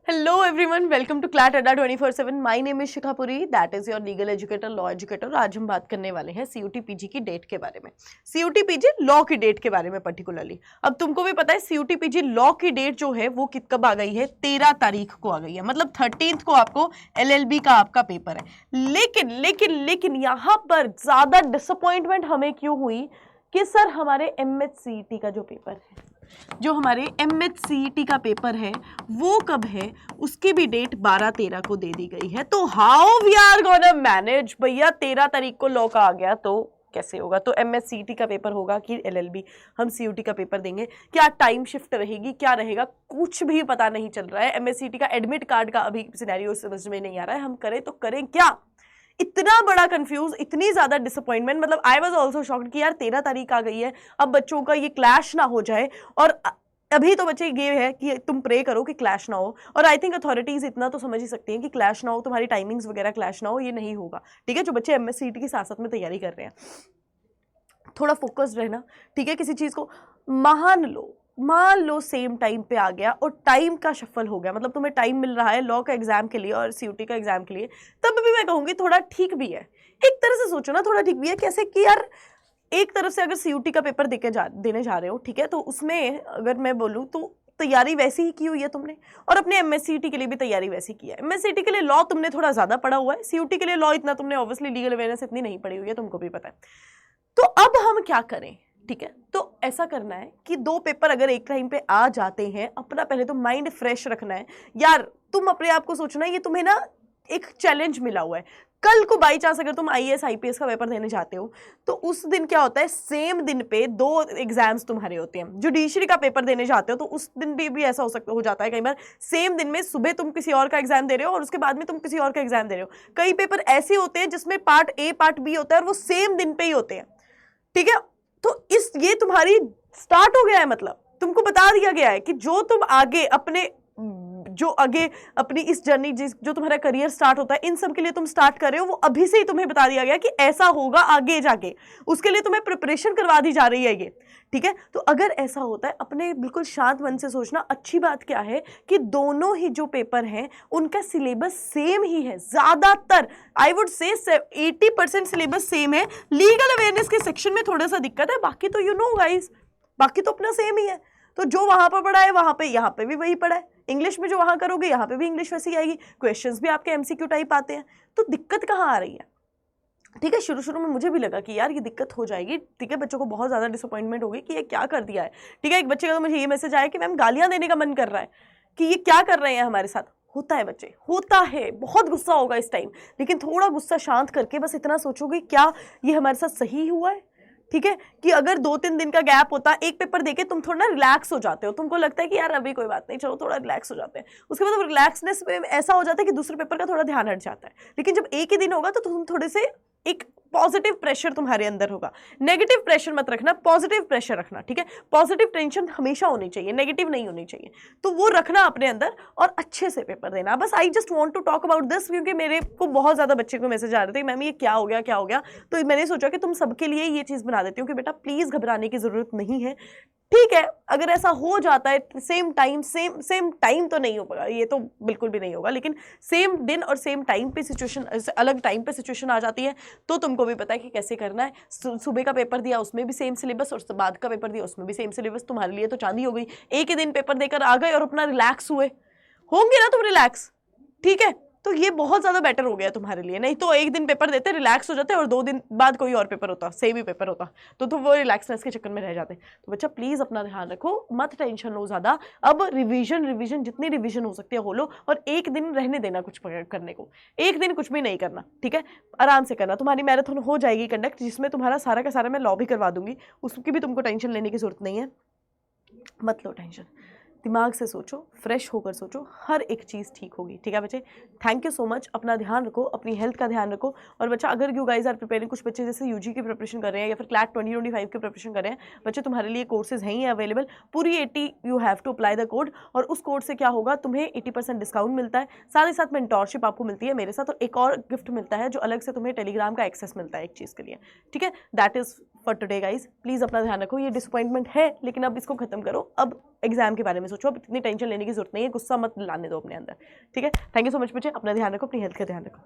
Hello everyone, welcome to CLAT Adda 24/7. My name is Shikha Puri, that is your legal educator, law educator. आज हम बात करने वाले हैं CUT PG की डेट के बारे में. CUT PG लॉ की डेट के बारे में पर्टिकुलरली. अब तुमको भी पता है CUT PG लॉ की डेट जो है वो कब आ गई है, 13 तारीख को आ गई है. मतलब 13th को आपको LLB का आपका पेपर है. लेकिन यहाँ पर ज्यादा डिसअपॉइंटमेंट हमें क्यों हुई कि सर हमारे MHCET का जो पेपर है, जो हमारे MHCET का पेपर है वो कब है, उसकी भी डेट 12-13 को दे दी गई है. तो how we are gonna manage भैया, 13 तारीख को लॉ का आ गया तो कैसे होगा. तो MHCET का पेपर होगा कि LLB, हम CUT का पेपर देंगे. क्या टाइम शिफ्ट रहेगी, क्या रहेगा, कुछ भी पता नहीं चल रहा है. MHCET का एडमिट कार्ड का अभी सिनेरियो समझ में नहीं आ रहा है. हम करें तो करें क्या. इतना बड़ा कंफ्यूज, इतनी ज्यादा डिसअपॉइंटमेंट. मतलब आई वाज आल्सो शॉक्ड कि यार 13 तारीख आ गई है, अब बच्चों का ये क्लैश ना हो जाए. और अभी तो बच्चे ये है कि तुम प्रे करो कि क्लैश ना हो. और आई थिंक अथॉरिटीज इतना तो समझ ही सकती हैं कि क्लैश ना हो, तुम्हारी टाइमिंग्स वगैरह क्लैश ना हो, ये नहीं होगा. ठीक है, जो बच्चे MHCET की साथ साथ में तैयारी कर रहे हैं, थोड़ा फोकस्ड रहना. ठीक है, किसी चीज को मान लो सेम टाइम पे आ गया और टाइम का शफल हो गया, मतलब तुम्हें टाइम मिल रहा है लॉ का एग्जाम के लिए और CUT का एग्जाम के लिए, तब भी मैं कहूंगी थोड़ा ठीक भी है. एक तरह से सोचो ना, थोड़ा ठीक भी है. कैसे कि यार एक तरफ से अगर CUT का पेपर देने जा रहे हो, ठीक है, तो उसमें अगर मैं बोलूँ तो तैयारी वैसी ही की हुई है तुमने, और अपने MHCET के लिए भी तैयारी वैसी की है. MHCET के लिए लॉ तुमने थोड़ा ज्यादा पढ़ा हुआ है, CUT के लिए लॉ इतना तुमने ऑब्वियसली लीगल अवेयरनेस इतनी नहीं पढ़ी हुई है, तुमको भी पता है. तो अब हम क्या करें. ठीक है, तो ऐसा करना है कि दो पेपर अगर एक टाइम पे आ जाते हैं, अपना पहले तो माइंड फ्रेश रखना है. यार तुम अपने आप को सोचना है, ये तुम्हें ना एक चैलेंज मिला हुआ है. कल को बाई चांस अगर तुम IAS IPS का पेपर देने जाते हो तो उस दिन क्या होता है, सेम दिन पे 2 एग्जाम्स तुम्हारे होते हैं. जुडिशरी का पेपर देने जाते हो तो उस दिन भी ऐसा हो जाता है कई बार, सेम दिन में सुबह तुम किसी और का एग्जाम दे रहे हो और उसके बाद में तुम किसी और का एग्जाम दे रहे हो. कई पेपर ऐसे होते हैं जिसमें पार्ट A पार्ट B होता है और वो सेम दिन पे ही होते हैं. ठीक है, तो ये तुम्हारी स्टार्ट हो गया है, मतलब तुमको बता दिया गया है कि जो तुम आगे अपनी इस जर्नी, जो तुम्हारा करियर स्टार्ट होता है, इन सब के लिए तुम स्टार्ट कर रहे हो, वो अभी से ही तुम्हें बता दिया गया कि ऐसा होगा आगे जाके. उसके लिए तुम्हें प्रिपरेशन करवा दी जा रही है ये. ठीक है, तो अगर ऐसा होता है, अपने बिल्कुल शांत मन से सोचना. अच्छी बात क्या है कि दोनों ही जो पेपर हैं उनका सिलेबस सेम ही है. ज्यादातर I would say 80% syllabus same है. लीगल अवेयरनेस के सेक्शन में थोड़ा सा दिक्कत है, बाकी तो यू नो गाइस, बाकी तो अपना सेम ही है. तो जो वहां पर पढ़ा है वहां पे यहाँ पे भी वही पढ़ा है. इंग्लिश में जो वहां करोगे यहाँ पे भी इंग्लिश वैसी आएगी. क्वेश्चंस भी आपके MCQ टाइप आते हैं. तो दिक्कत कहाँ आ रही है. ठीक है, शुरू में मुझे भी लगा कि यार ये दिक्कत हो जाएगी. ठीक है, बच्चों को बहुत ज्यादा डिसअपॉइंटमेंट होगी कि ये क्या कर दिया है. ठीक है, एक बच्चे का तो मुझे ये मैसेज आया कि मैम गालियां देने का मन कर रहा है कि ये क्या कर रहे हैं हमारे साथ. होता है बच्चे, होता है, बहुत गुस्सा होगा इस टाइम, लेकिन थोड़ा गुस्सा शांत करके बस इतना सोचोगे क्या ये हमारे साथ सही हुआ है. ठीक है, कि अगर 2-3 दिन का गैप होता, एक पेपर देके तुम थोड़ा ना रिलैक्स हो जाते हो, तुमको लगता है कि यार अभी कोई बात नहीं, चलो थोड़ा रिलैक्स हो जाते हैं. उसके बाद रिलैक्सनेस में ऐसा हो जाता है कि दूसरे पेपर का थोड़ा ध्यान हट जाता है. लेकिन जब एक ही दिन होगा तो तुम थोड़े से एक पॉजिटिव प्रेशर तुम्हारे अंदर होगा. नेगेटिव प्रेशर मत रखना, पॉजिटिव प्रेशर रखना. ठीक है, पॉजिटिव टेंशन हमेशा होनी चाहिए, नेगेटिव नहीं होनी चाहिए. तो वो रखना अपने अंदर और अच्छे से पेपर देना. बस I just want to talk about this, क्योंकि मेरे को बहुत ज्यादा बच्चे को मैसेज आ रहे थे मैम ये क्या हो गया. तो मैंने सोचा कि तुम सबके लिए ये चीज बना देती हूँ कि बेटा प्लीज घबराने की जरूरत नहीं है. ठीक है, अगर ऐसा हो जाता है सेम टाइम तो नहीं होगा, ये तो बिल्कुल भी नहीं होगा, लेकिन सेम दिन और सेम टाइम पे सिचुएशन, अलग टाइम पे सिचुएशन आ जाती है तो तुमको भी पता है कि कैसे करना है. सुबह का पेपर दिया उसमें भी सेम सिलेबस और बाद का पेपर दिया उसमें भी सेम सिलेबस. तुम्हारे लिए तो चांदी हो गई, एक ही दिन पेपर देकर आ गए और अपना रिलैक्स हुए. होंगे ना तुम रिलैक्स. ठीक है, तो ये बहुत ज्यादा बेटर हो गया तुम्हारे लिए. नहीं तो एक दिन पेपर देते, रिलैक्स हो जाते और 2 दिन बाद कोई और पेपर होता, सेम ही पेपर होता, तो तुम वो रिलैक्सनेस के चक्कर में रह जाते. तो बच्चा प्लीज अपना ध्यान रखो, मत टेंशन लो ज्यादा. अब रिवीजन जितनी रिवीजन हो सकती है हो लो, और एक दिन रहने देना कुछ करने को. एक दिन कुछ भी नहीं करना. ठीक है, आराम से करना. तुम्हारी मैराथन हो जाएगी कंडक्ट, जिसमें तुम्हारा सारा का सारा मैं लॉ भी करवा दूंगी, उसकी भी तुमको टेंशन लेने की जरूरत नहीं है. मत लो टेंशन, दिमाग से सोचो, फ्रेश होकर सोचो, हर एक चीज़ ठीक होगी. ठीक है बच्चे, थैंक यू सो मच. अपना ध्यान रखो, अपनी हेल्थ का ध्यान रखो. और बच्चा अगर यू गाइज आर प्रिपेयरिंग, कुछ बच्चे जैसे UG की प्रिपरेशन कर रहे हैं या फिर CLAT 2025 की प्रिपरेशन कर रहे हैं, बच्चे तुम्हारे लिए कोर्सेज हैं ही अवेलेबल. पूरी 80 you have to apply the code, और उस कोड से क्या होगा, तुम्हें 80% डिस्काउंट मिलता है. साथ ही साथ मेंटोरशिप आपको मिलती है मेरे साथ, और एक और गिफ्ट मिलता है जो अलग से तुम्हें टेलीग्राम का एक्सेस मिलता है एक चीज़ के लिए. ठीक है, that is for today guys. Please अपना ध्यान रखो. ये डिसअपॉइंटमेंट है लेकिन अब इसको खत्म करो, अब एग्जाम के बारे में सोचो. सोचो, अब इतनी टेंशन लेने की जरूरत नहीं है, गुस्सा मत लाने दो अपने अंदर, ठीक है। थैंक यू सो मच बच्चे, अपना ध्यान रखो, अपनी हेल्थ का ध्यान रखो।